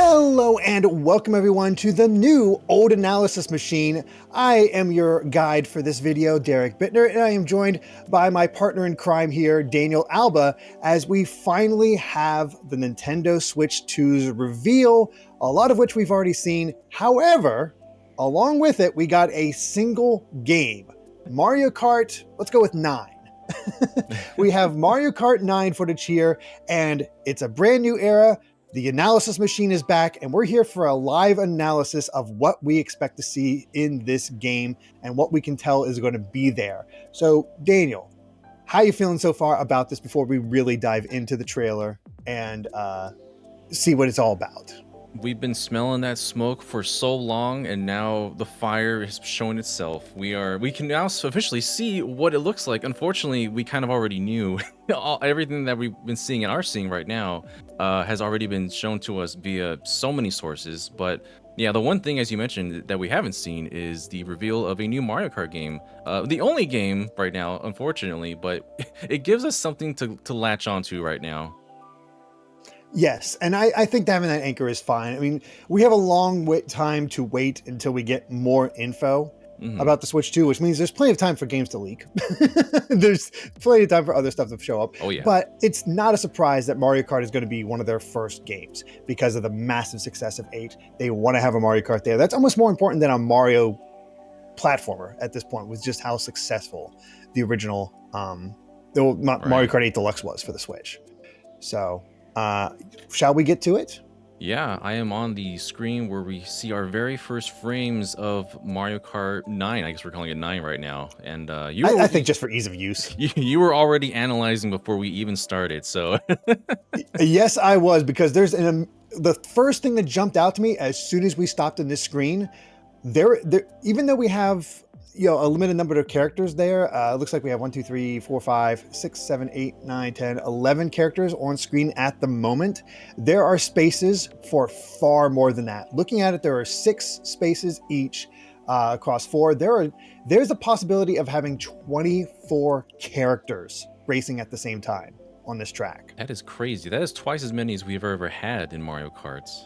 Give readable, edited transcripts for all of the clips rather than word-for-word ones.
Hello and welcome everyone to the new Old Analysis Machine. I am your guide for this video, Derek Bittner, and I am joined by my partner in crime here, Daniel Alba, as we finally have the Nintendo Switch 2's reveal, a lot of which we've already seen. However, along with it, we got a single game, Mario Kart, let's go with 9. We have Mario Kart 9 footage here, and it's a brand new era. The analysis machine is back, and we're here for a live analysis of what we expect to see in this game and what we can tell is going to be there. So, Daniel, how are you feeling so far about this before we really dive into the trailer and see what it's all about? We've been smelling that smoke for so long, and now the fire is showing itself. We can now officially see what it looks like. Unfortunately, we kind of already knew. Everything that we've been seeing and are seeing right now has already been shown to us via so many sources. But yeah, the one thing, as you mentioned, that we haven't seen is the reveal of a new Mario Kart game. The only game right now, unfortunately, but it gives us something to latch onto right now. Yes, and I think having that anchor is fine. I mean, we have a long time to wait until we get more info about the Switch 2, which means there's plenty of time for games to leak. There's plenty of time for other stuff to show up. Oh, yeah. But it's not a surprise that Mario Kart is going to be one of their first games because of the massive success of 8. They want to have a Mario Kart there. That's almost more important than a Mario platformer at this point, with just how successful the original Mario Kart 8 Deluxe was for the Switch. So... shall we get to it? Yeah, I am on the screen where we see our very first frames of Mario Kart 9. I guess we're calling it 9 right now. And I think just for ease of use. You were already analyzing before we even started, so... Yes, I was, because there's the first thing that jumped out to me as soon as we stopped in this screen, even though we have a limited number of characters there, it looks like we have 1, 2, 3, 4, 5, 6, 7, 8, 9, 10, 11 characters on screen at the moment. There are spaces for far more than that. Looking at it, there are 6 spaces each across 4. There's a possibility of having 24 characters racing at the same time on this track. That is crazy. That is twice as many as we've ever had in Mario Karts.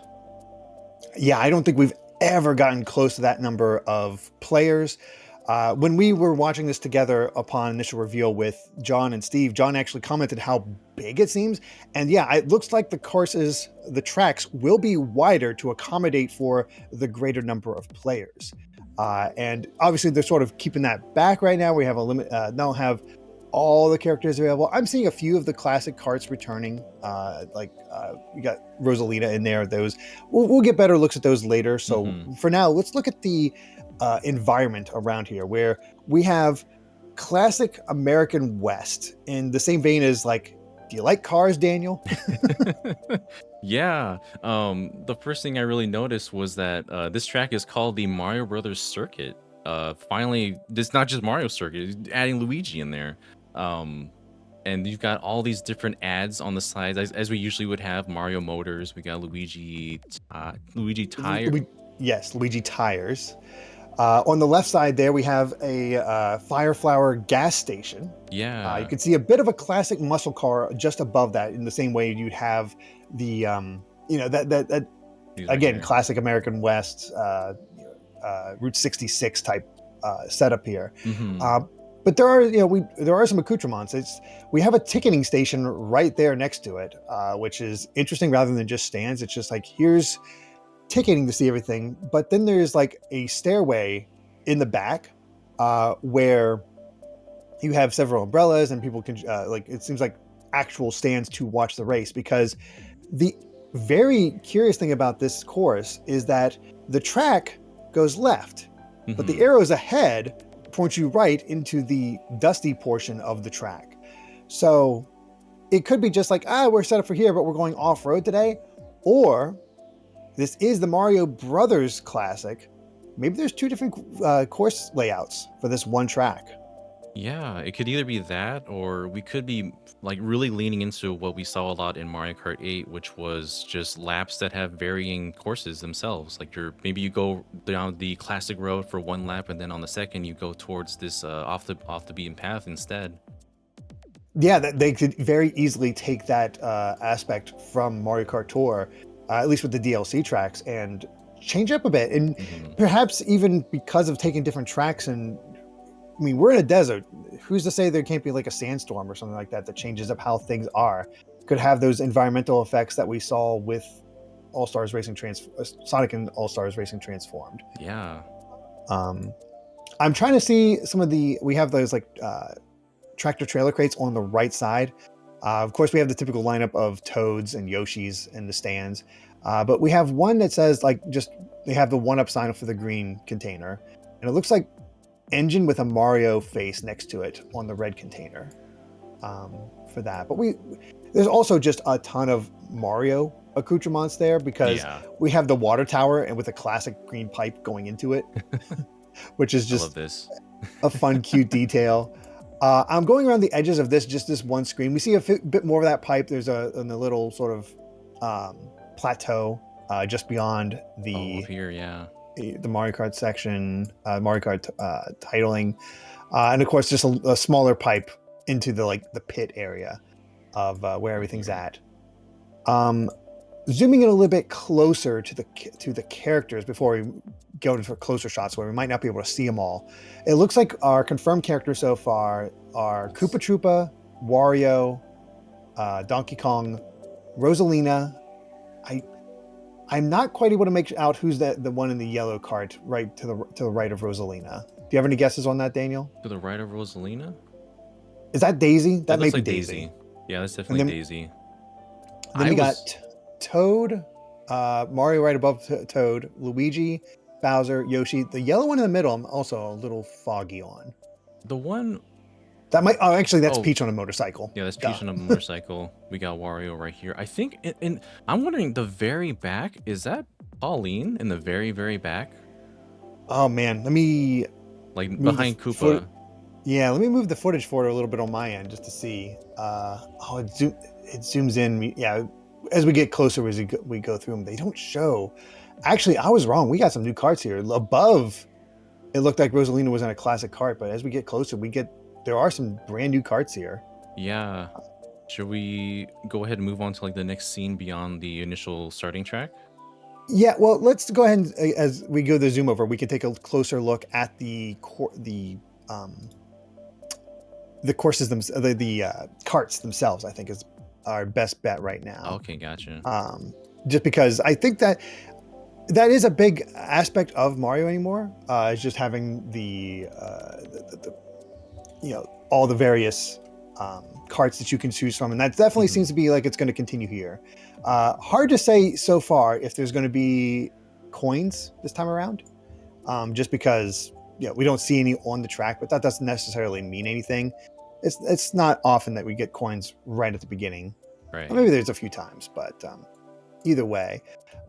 Yeah, I don't think we've ever gotten close to that number of players. When we were watching this together upon initial reveal with John and Steve, John actually commented how big it seems. And yeah, it looks like the tracks will be wider to accommodate for the greater number of players. And obviously they're sort of keeping that back right now. We have a limit, don't have all the characters available. I'm seeing a few of the classic karts returning. We got Rosalina in there. Those we'll get better looks at those later. So for now, let's look at the environment around here, where we have classic American West in the same vein as, like, do you like cars, Daniel? Yeah. The first thing I really noticed was that this track is called the Mario Brothers Circuit. Finally, it's not just Mario Circuit, it's adding Luigi in there. And you've got all these different ads on the sides, as we usually would have. Mario Motors, we got Luigi Tire. Yes, Luigi Tires. On the left side there, we have a Fire Flower gas station. Yeah. You can see a bit of a classic muscle car just above that, in the same way you'd have the, that again, classic American West, Route 66 type setup here. But there are some accoutrements. We have a ticketing station right there next to it, which is interesting rather than just stands. It's just like, here's ticketing to see everything, but then there's like a stairway in the back where you have several umbrellas and people can it seems like actual stands to watch the race. Because the very curious thing about this course is that the track goes left, but the arrows ahead point you right into the dusty portion of the track. So it could be just like, we're set up for here, but we're going off-road today, or this is the Mario Brothers Classic. Maybe there's 2 different course layouts for this one track. Yeah, it could either be that, or we could be like really leaning into what we saw a lot in Mario Kart 8, which was just laps that have varying courses themselves. Like maybe you go down the classic road for one lap, and then on the second you go towards this off the beaten path instead. Yeah, they could very easily take that aspect from Mario Kart Tour at least with the DLC tracks, and change up a bit. And Mhm. perhaps even because of taking different tracks, and I mean, we're in a desert. Who's to say there can't be like a sandstorm or something like that that changes up how things are? Could have those environmental effects that we saw with Sonic and All Stars Racing Transformed. Yeah. I'm trying to see some of we have those like tractor trailer crates on the right side. Of course, we have the typical lineup of Toads and Yoshis in the stands, but we have one that says like they have the 1-up sign for the green container, and it looks like engine with a Mario face next to it on the red container for that. But there's also just a ton of Mario accoutrements there, because we have the water tower and with a classic green pipe going into it, which is just I love this. a fun, cute detail. I'm going around the edges of this one screen. We see a bit more of that pipe. There's a little sort of plateau just beyond the Mario Kart section, Mario Kart titling, and of course just a smaller pipe into the pit area of where everything's at. Zooming in a little bit closer to the characters before we go into closer shots where we might not be able to see them all. It looks like our confirmed characters so far are Koopa Troopa, Wario, Donkey Kong, Rosalina. I'm not quite able to make out who's the one in the yellow cart right to the right of Rosalina. Do you have any guesses on that, Daniel? To the right of Rosalina? Is that Daisy? That may looks be like Daisy. Yeah, that's definitely Daisy. Then we got Toad, Mario right above Toad, Luigi, Bowser, Yoshi. The yellow one in the middle, I'm also a little foggy on. The one that might. Oh, actually, that's Peach on a motorcycle. Yeah, that's Peach on a motorcycle. We got Wario right here. I think, I'm wondering, the very back, is that Pauline in the very, very back? Oh man, let me behind Koopa. Yeah, let me move the footage forward a little bit on my end just to see. It zooms in. Yeah, as we get closer, as we go through them, they don't show. Actually, I was wrong. We got some new carts here. Above, it looked like Rosalina was in a classic cart, but as we get closer, there are some brand new carts here. Yeah. Should we go ahead and move on to the next scene beyond the initial starting track? Yeah, well, let's go ahead and, as we go the zoom over, we can take a closer look at the courses themselves, the carts themselves. I think is our best bet right now. Okay, gotcha. Just because I think that is a big aspect of Mario anymore. Is just having the all the various carts that you can choose from, and that definitely seems to be like it's going to continue here. Hard to say so far if there's going to be coins this time around, just because we don't see any on the track, but that doesn't necessarily mean anything. It's not often that we get coins right at the beginning. Right. Or maybe there's a few times, but either way,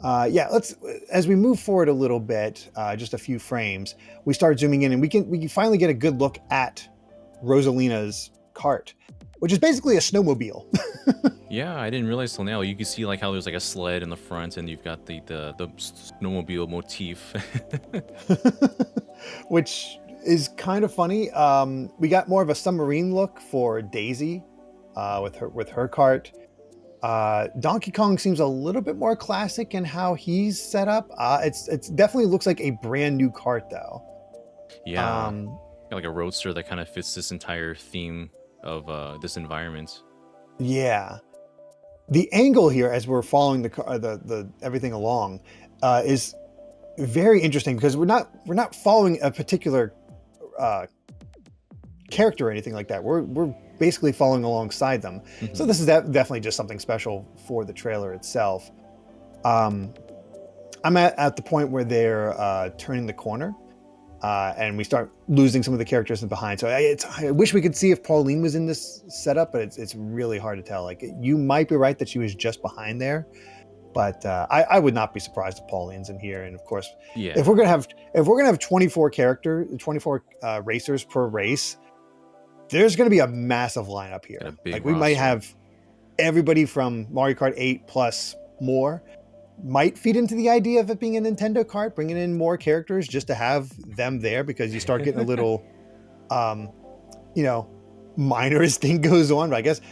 let's, as we move forward a little bit, just a few frames, we start zooming in, and we can finally get a good look at Rosalina's cart, which is basically a snowmobile. Yeah, I didn't realize till now. You can see how there's a sled in the front, and you've got the snowmobile motif. Which is kind of funny. We got more of a submarine look for Daisy with her cart. Donkey Kong seems a little bit more classic in how he's set up. It's definitely looks like a brand new cart though. Yeah, like a roadster that kind of fits this entire theme of this environment. Yeah, the angle here as we're following the everything along is very interesting, because we're not following a particular character or anything like that. We're basically following alongside them. So this is definitely just something special for the trailer itself. I'm at the point where they're turning the corner, and we start losing some of the characters in behind. So I wish we could see if Pauline was in this setup, but it's really hard to tell. You might be right that she was just behind there, but I would not be surprised if Pauline's in here. And of course, if we're gonna have 24 racers per race, there's gonna be a massive lineup here. We might have everybody from Mario Kart 8 plus more. Might feed into the idea of it being a Nintendo kart, bringing in more characters just to have them there, because you start getting a little, minor as thing goes on. But I guess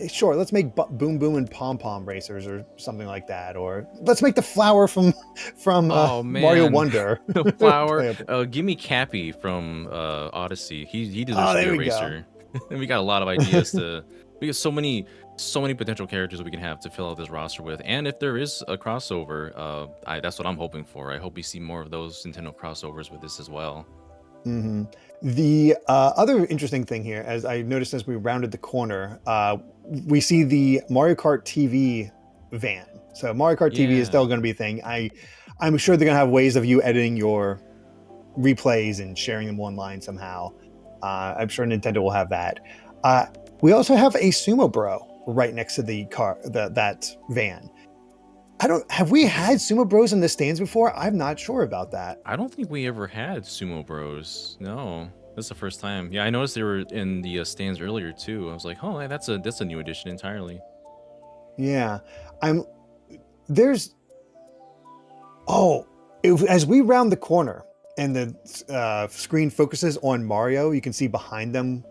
sure, let's make Boom Boom and Pom Pom Racers or something like that, or let's make the flower from Oh Mario man, Wonder the flower. playable. Give me Cappy from Odyssey. He deserves Oh, to be there a we go. racer. And we got a lot of ideas to. We got so many potential characters we can have to fill out this roster with. And if there is a crossover, that's what I'm hoping for. I hope we see more of those Nintendo crossovers with this as well. Mm-hmm. The other interesting thing here, as I noticed as we rounded the corner, we see the Mario Kart TV van. So Mario Kart TV is still going to be a thing. I'm sure they're going to have ways of you editing your replays and sharing them online somehow. I'm sure Nintendo will have that. We also have a Sumo Bro right next to the car, that van. Have we had Sumo Bros in the stands before? I'm not sure about that. I don't think we ever had Sumo Bros. No, that's the first time. Yeah, I noticed they were in the stands earlier too. I was like, oh, that's a new addition entirely. Yeah, as we round the corner and the screen focuses on Mario, you can see behind them.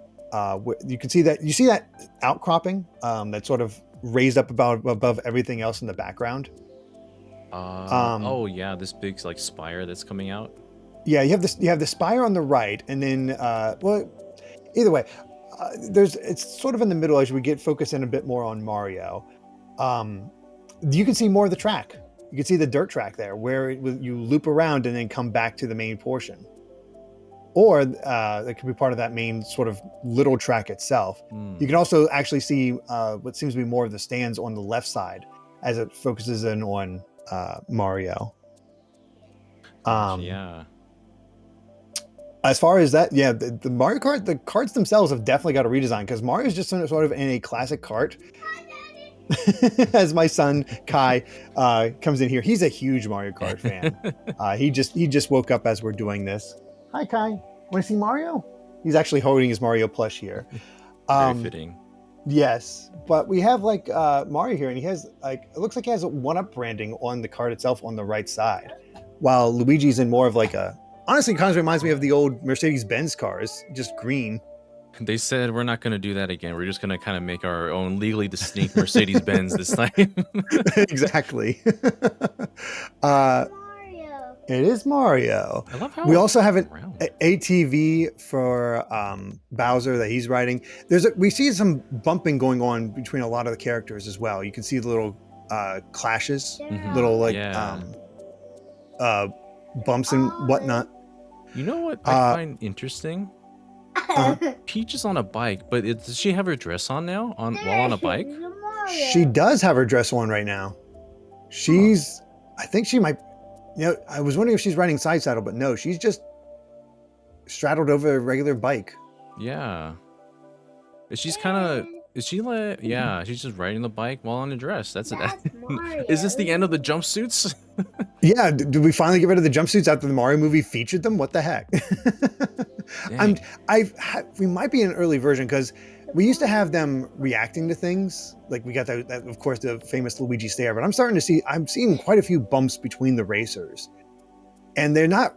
You see that outcropping that's sort of raised up above everything else in the background. Oh yeah, this big like spire that's coming out. Yeah, you have the spire on the right, and then either way, it's sort of in the middle as we get focused in a bit more on Mario. You can see more of the track. You can see the dirt track there, where you loop around and then come back to the main portion. Or it could be part of that main sort of little track itself. You can also actually see what seems to be more of the stands on the left side as it focuses in on Mario. Yeah. As far as that, yeah, the Mario Kart, the carts themselves have definitely got a redesign because Mario's just sort of in a classic cart. As my son Kai comes in here, he's a huge Mario Kart fan. He just woke up as we're doing this. Hi, Kai. Want to see Mario? He's actually holding his Mario plush here. Very fitting. Yes, but we have like Mario here, and he has it looks like he has a 1-up branding on the card itself on the right side, while Luigi's in more of like honestly, kind of reminds me of the old Mercedes-Benz cars, just green. They said we're not going to do that again. We're just going to kind of make our own legally distinct Mercedes-Benz this time. Exactly. It is Mario. I love how we also have an ATV for Bowser that he's riding. We see some bumping going on between a lot of the characters as well. You can see the little clashes, little like bumps and whatnot. You know what I find interesting? Peach is on a bike, but does she have her dress on now while on a bike? She does have her dress on right now. I think she might. I was wondering if she's riding side saddle, but no, she's just straddled over a regular bike. Yeah. She's like, yeah, she's just riding the bike while on a dress. That's it. Is this the end of the jumpsuits? Yeah, did we finally get rid of the jumpsuits after the Mario movie featured them? What the heck? We might be in an early version because we used to have them reacting to things. Like we got that, of course, the famous Luigi stare, but I'm seeing quite a few bumps between the racers. And they're not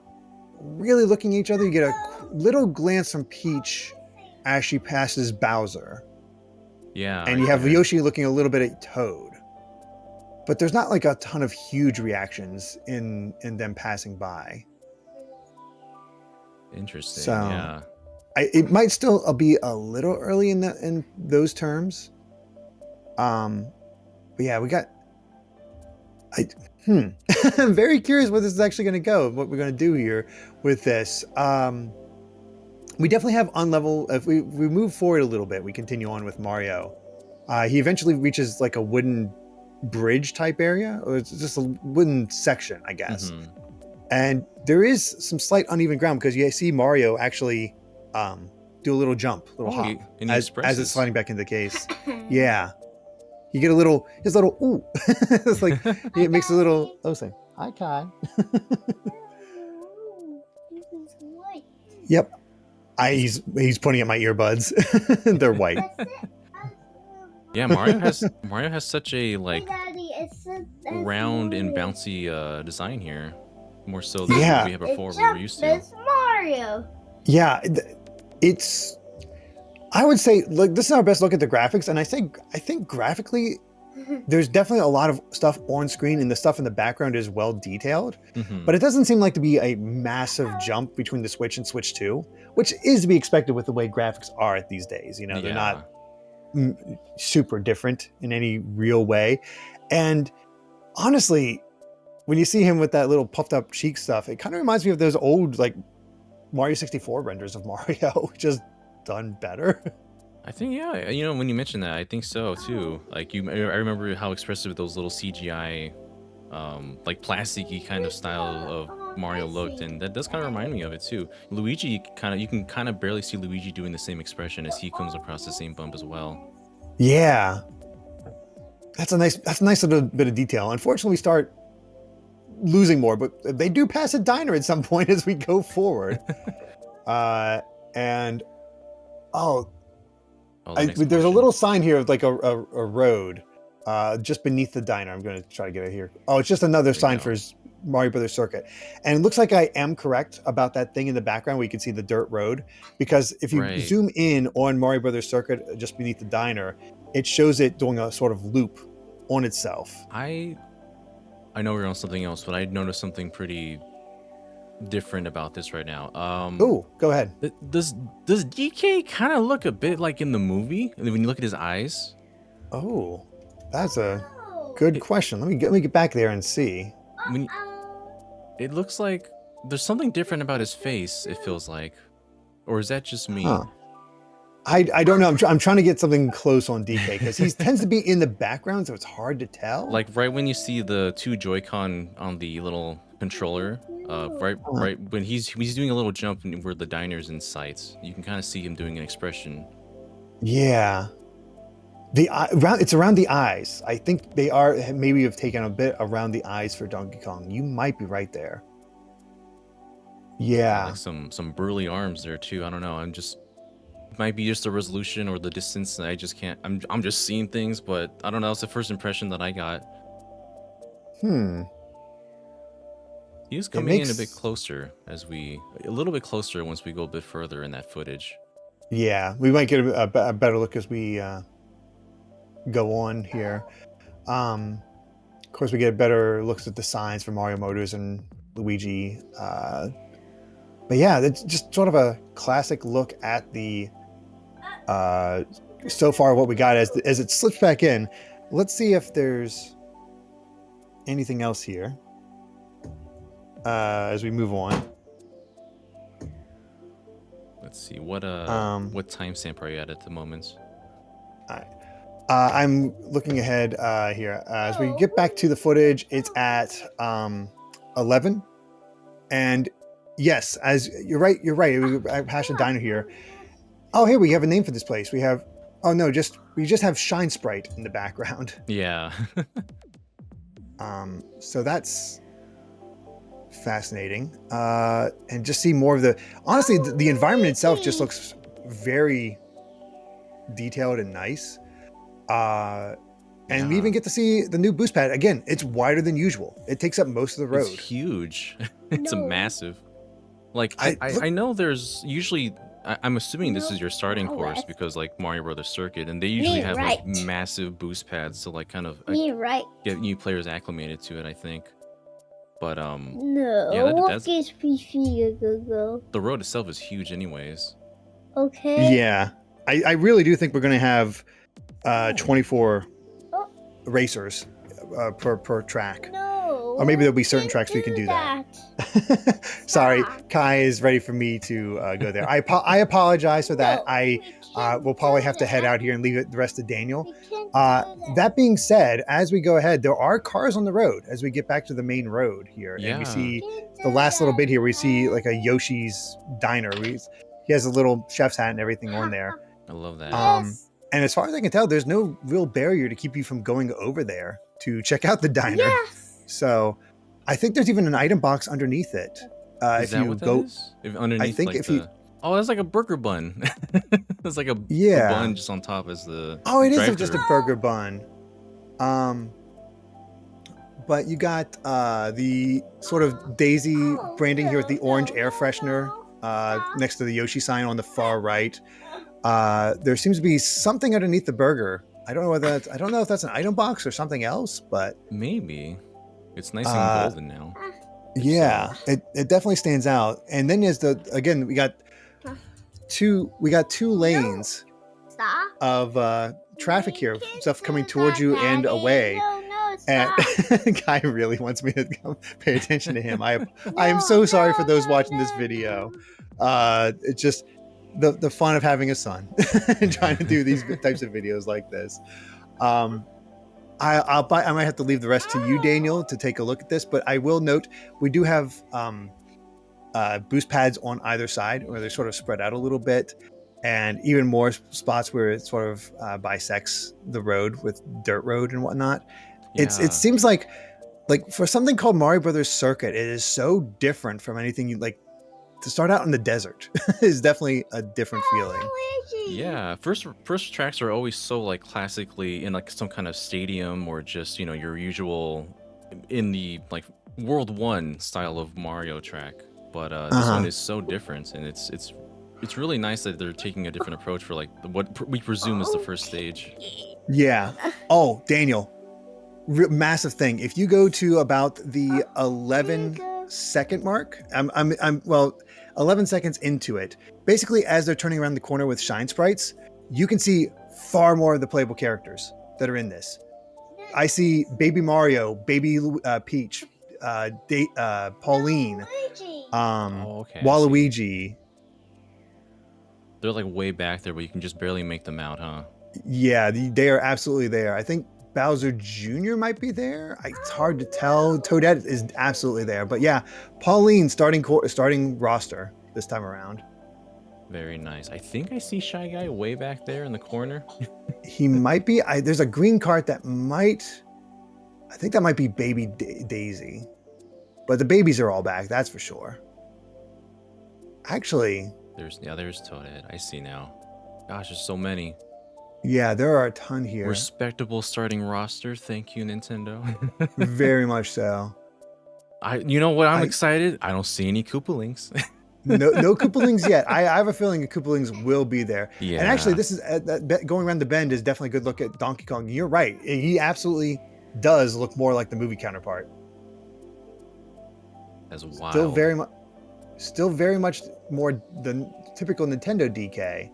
really looking at each other. You get a little glance from Peach as she passes Bowser. Yeah. And you have Yoshi looking a little bit at Toad. But there's not like a ton of huge reactions in them passing by. Interesting. So, yeah. It might still be a little early in those terms. But yeah, we got. I'm very curious where this is actually going to go. What we're going to do here with this. We definitely have unlevel. If we move forward a little bit, we continue on with Mario. He eventually reaches like a wooden bridge type area, or it's just a wooden section, I guess. And there is some slight uneven ground because you see Mario actually do a little jump, hop as it's sliding back into the case. Yeah, you get his little ooh. It's like it makes a little say hi, Kai. Yep. He's pointing at my earbuds. They're white. Yeah, Mario has such a like round and bouncy design here, more so than what we had before. We were used to. It's Mario. Yeah, it's I would say, look, this is our best look at the graphics, and I think graphically, there's definitely a lot of stuff on screen, and the stuff in the background is well detailed. Mm-hmm. But it doesn't seem like to be a massive jump between the Switch and Switch 2, which is to be expected with the way graphics are these days. You know, they're Yeah. not super different in any real way. And honestly, when you see him with that little puffed up cheek stuff, it kind of reminds me of those old like Mario 64 renders of Mario, just done better. I think, yeah, you know, when you mentioned that, I think so too. Like I remember how expressive those little CGI, like plasticky kind of style of Mario looked, and that does kind of remind me of it too. Luigi, you can kind of barely see Luigi doing the same expression as he comes across the same bump as well. Yeah, that's a nice little bit of detail. Unfortunately, we start losing more, but they do pass a diner at some point as we go forward. And oh, there's a little sign here of like a road just beneath the diner. I'm going to try to get it here. Oh, it's just another sign for Mario Brothers Circuit. And it looks like I am correct about that thing in the background where you can see the dirt road, because if you zoom in on Mario Brothers Circuit just beneath the diner, it shows it doing a sort of loop on itself. I know we're on something else, but I noticed something pretty different about this right now. Oh, go ahead. Does DK kind of look a bit like in the movie when you look at his eyes? Oh, that's a good question. Let me get back there and see. It looks like there's something different about his face, it feels like. Or is that just me? Huh. I don't know. I'm trying to get something close on DK because he tends to be in the background, so it's hard to tell. Like right when you see the two Joy-Con on the little controller, right when he's doing a little jump where the diner's in sight, you can kind of see him doing an expression. Yeah, it's around the eyes. I think they are maybe have taken a bit around the eyes for Donkey Kong. You might be right there. Yeah, like some burly arms there too. I don't know. Might be just the resolution or the distance. I just can't. I'm just seeing things, but I don't know. It's the first impression that I got. He is coming in a bit closer a little bit closer once we go a bit further in that footage. Yeah, we might get a better look as we go on here. Of course, we get better looks at the signs for Mario Motors and Luigi. But yeah, it's just sort of a classic look at the so far what we got as it slips back in. Let's see if there's anything else here as we move on. Let's see what timestamp are you at the moment? All right. I'm looking ahead here as we get back to the footage. It's at 11, and yes, as you're right. I passed a diner here. Oh, here we have a name for this place. We have. Oh no, we just have Shine Sprite in the background. Yeah. So that's fascinating. And just see more of honestly, the environment itself just looks very detailed and nice. And we even get to see the new boost pad. Again, it's wider than usual. It takes up most of the road. It's huge. It's a massive. Like I know there's usually. I'm assuming this is your starting course because like Mario Brothers Circuit, and they usually have like massive boost pads to like kind of get new players acclimated to it. I think. But no, yeah, the road itself is huge, anyways. Okay. Yeah, I really do think we're gonna have 24 racers per track. No. Or maybe there'll be certain tracks we can do that. Sorry, Kai is ready for me to go there. I apologize for that. I will probably have to head out here and leave it the rest to Daniel. That being said, as we go ahead, there are cars on the road as we get back to the main road here. Yeah. And we see the last little bit here. We see like a Yoshi's Diner. He has a little chef's hat and everything on there. I love that. And as far as I can tell, there's no real barrier to keep you from going over there to check out the diner. Yes. So I think there's even an item box underneath it. Is that what that is? Underneath, I think like oh, that's like a burger bun. It's like a bun just on top as the. Oh, it is just a burger bun. But you got the sort of Daisy branding here with the orange air freshener next to the Yoshi sign on the far right. There seems to be something underneath the burger. I don't know whether I don't know if that's an item box or something else, but maybe it's nice and golden now. Yeah, it definitely stands out. And then there's again we got two lanes of traffic here, stuff coming towards you and away. And Guy really wants me to pay attention to him. I am so sorry for those watching this video. It's just the fun of having a son and trying to do these types of videos like this. I might have to leave the rest to you, Daniel, to take a look at this, but I will note we do have boost pads on either side where they're sort of spread out a little bit, and even more spots where it sort of bisects the road with dirt road and whatnot. Yeah. It seems like for something called Mario Brothers Circuit, it is so different from anything you like. To start out in the desert is definitely a different feeling. Yeah, first tracks are always so like classically in like some kind of stadium or just, you know, your usual in the like World 1 style of Mario track. But this one is so different, and it's really nice that they're taking a different approach for like what we presume is the first stage. Yeah. Oh, Daniel, massive thing. If you go to about the 11-second mark, well, 11 seconds into it, basically as they're turning around the corner with shine sprites, you can see far more of the playable characters that are in this. I see Baby Mario, Baby Peach, Pauline, Waluigi. They're like way back there, but you can just barely make them out, huh? Yeah, they are absolutely there. I think Bowser Jr. might be there. It's hard to tell. Toadette is absolutely there, but yeah, Pauline starting roster this time around. Very nice. I think I see Shy Guy way back there in the corner. He might be. There's a green cart that might. I think that might be Baby Daisy, but the babies are all back. That's for sure. Actually, there's Toadette. I see now. Gosh, there's so many. Yeah, there are a ton here. Respectable starting roster. Thank you, Nintendo. Very much so. You know what? I'm excited. I don't see any Koopalings. no Koopalings yet. I have a feeling the Koopalings will be there. Yeah. And actually, this is going around the bend is definitely a good look at Donkey Kong. You're right. He absolutely does look more like the movie counterpart. As wild. Still very much more the typical Nintendo DK,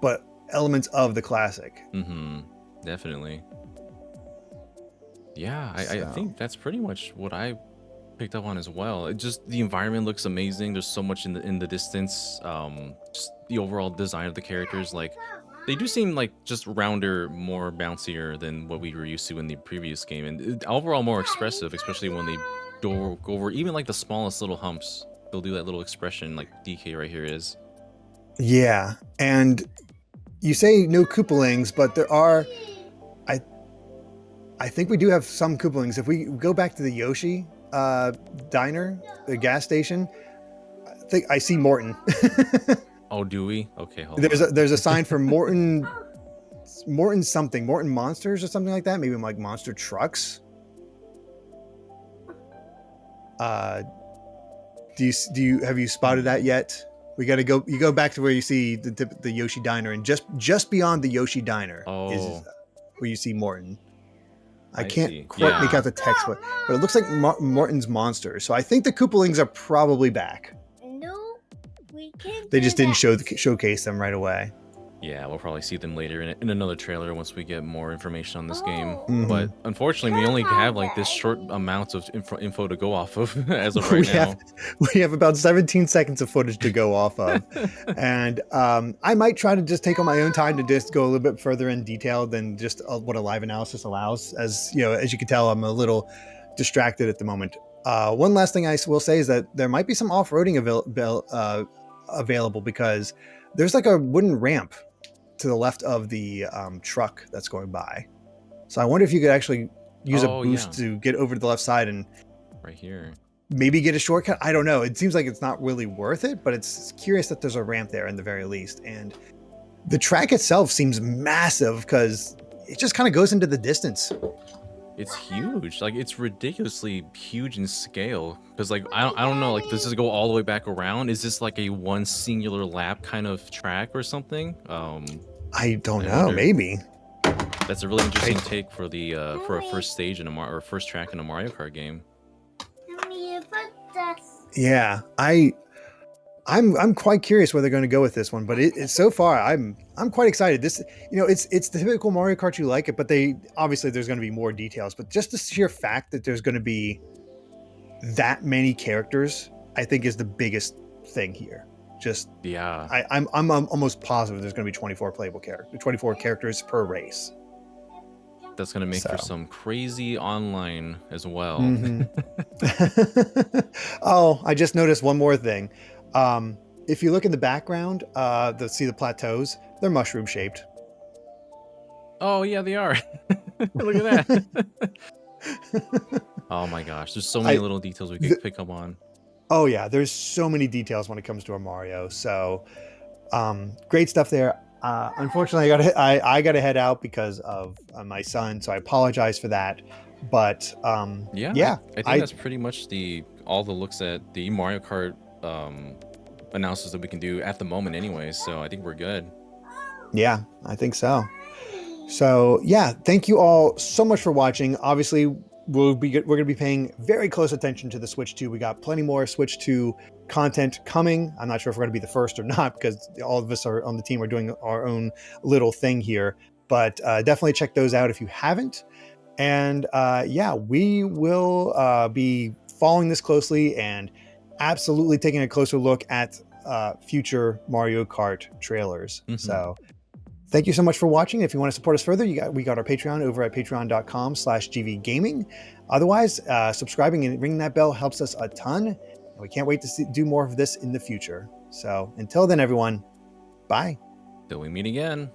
but elements of the classic. Definitely. Yeah, I think that's pretty much what I picked up on as well. The environment looks amazing. There's so much in the distance. Just the overall design of the characters, like they do seem like just rounder, more bouncier than what we were used to in the previous game, and overall more expressive, especially when they go over even like the smallest little humps. They'll do that little expression like DK right here is. Yeah, and you say no Koopalings, but there are. I think we do have some Koopalings. If we go back to the Yoshi diner, the gas station, I think I see Morton. Oh, do we? Okay, hold on. There's a sign for Morton something, Morton Monsters or something like that. Maybe like Monster Trucks. Have you spotted that yet? We got to go. You go back to where you see the Yoshi diner, and just beyond the Yoshi diner is where you see Morton. I can't quite make out the text, but it looks like Morton's Monsters. So I think the Koopalings are probably back. No, we can't. They just didn't showcase them right away. Yeah, we'll probably see them later in another trailer once we get more information on this game. But unfortunately, we only have like this short amount of info to go off of as of right now. We have about 17 seconds of footage to go off of. And I might try to just take on my own time to just go a little bit further in detail than just what a live analysis allows. As you can tell, I'm a little distracted at the moment. One last thing I will say is that there might be some off-roading available because there's like a wooden ramp to the left of the truck that's going by. So I wonder if you could actually use a boost to get over to the left side and right here maybe get a shortcut. I don't know. It seems like it's not really worth it, but it's curious that there's a ramp there in the very least. And the track itself seems massive because it just kind of goes into the distance. It's huge. Like, it's ridiculously huge in scale. Because, like, I don't know. Like, does this go all the way back around? Is this like a one singular lap kind of track or something? I don't I know. wonder. Maybe. That's a really interesting take for the for a first stage in a or first track in a Mario Kart game. Yeah, I'm quite curious where they're going to go with this one, but it's so far I'm quite excited. This, you know, it's the typical Mario Kart, you like it, but they obviously there's going to be more details. But just the sheer fact that there's going to be that many characters, I think, is the biggest thing here. Just Yeah, I'm almost positive there's going to be 24 playable characters, 24 characters per race. that's gonna make for some crazy online as well. Mm-hmm. Oh, I just noticed one more thing. If you look in the background, see the plateaus, they're mushroom shaped. Oh yeah, they are. Look at that. Oh my gosh, there's so many little details we could pick up on. Oh yeah, there's so many details when it comes to a Mario. So great stuff there. Unfortunately, I got to head out because of my son, so I apologize for that. But yeah, I think that's pretty much all the looks at the Mario Kart announcements that we can do at the moment anyway, so I think we're good. Yeah, I think so. So yeah, thank you all so much for watching. Obviously, we're going to be paying very close attention to the Switch 2. We got plenty more Switch 2 content coming. I'm not sure if we're going to be the first or not, because all of us are on the team are doing our own little thing here. But definitely check those out if you haven't. And yeah, we will be following this closely and absolutely taking a closer look at future Mario Kart trailers. Mm-hmm. So thank you so much for watching. If you want to support us further, we got our Patreon over at patreon.com/gvgaming. Otherwise, subscribing and ringing that bell helps us a ton. And we can't wait to do more of this in the future. So until then, everyone, bye. Till we meet again.